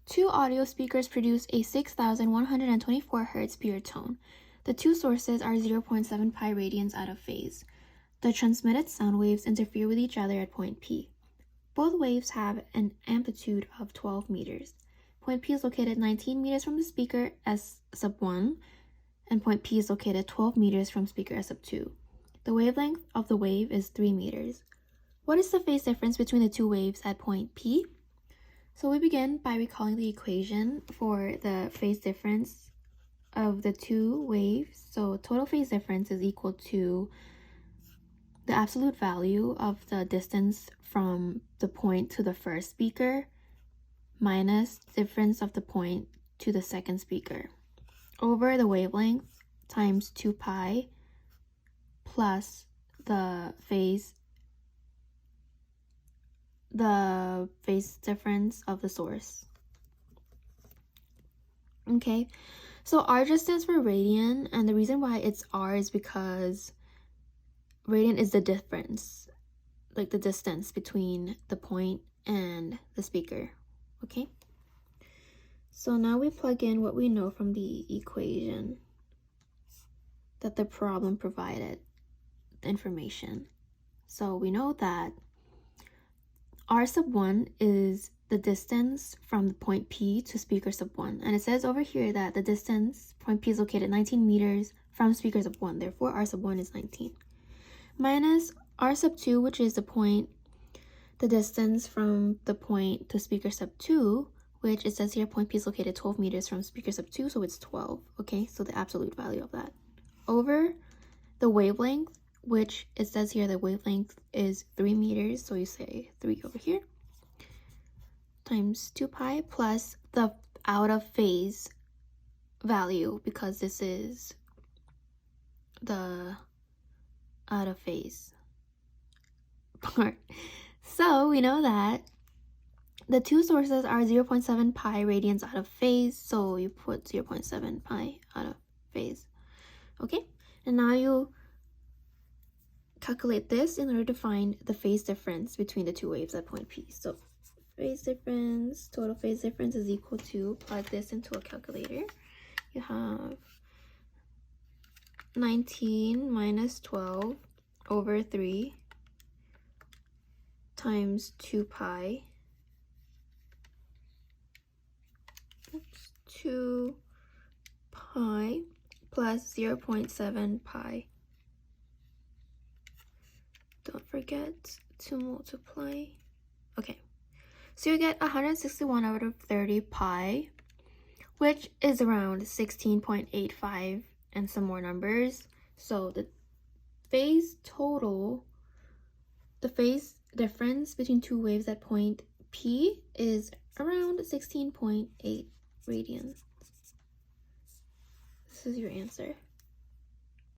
Two audio speakers produce a 6,124 Hz pure tone. The two sources are 0.7 pi radians out of phase. The transmitted sound waves interfere with each other at point P. Both waves have an amplitude of 12 meters. Point P is located 19 meters from the speaker S sub 1, and point P is located 12 meters from speaker S sub 2. The wavelength of the wave is 3 meters. What is the phase difference between the two waves at point P? So we begin by recalling the equation for the phase difference of the two waves. So total phase difference is equal to the absolute value of the distance from the point to the first speaker minus difference of the point to the second speaker over the wavelength times 2 pi plus the phase difference of the source. Okay, so R just stands for radian, and the reason why it's R is because radian is the difference, like the distance between the point and the speaker. Okay, so now we plug in what we know from the equation that the problem provided, the information. So we know that R sub 1 is the distance from the point P to speaker sub 1. And it says over here that the distance, point P is located 19 meters from speaker sub 1. Therefore, R sub 1 is 19. Minus R sub 2, which is the distance from the point to speaker sub 2, which it says here point P is located 12 meters from speaker sub 2, so it's 12. Okay, so the absolute value of that. Over the wavelength, which it says here the wavelength is 3 meters, so you say 3 over here, times 2 pi plus the out of phase value, because this is the out of phase part. So we know that the two sources are 0.7 pi radians out of phase, so you put 0.7 pi out of phase. Okay, and now you calculate this in order to find the phase difference between the two waves at point P. So phase difference, total phase difference is equal to, plug this into a calculator. You have 19 minus 12 over 3 times 2 pi. 2 pi plus 0.7 pi. Don't forget to multiply. Okay, so you get 161 out of 30 pi, which is around 16.85 and some more numbers. So the phase difference between two waves at point P is around 16.8 radians. This is your answer.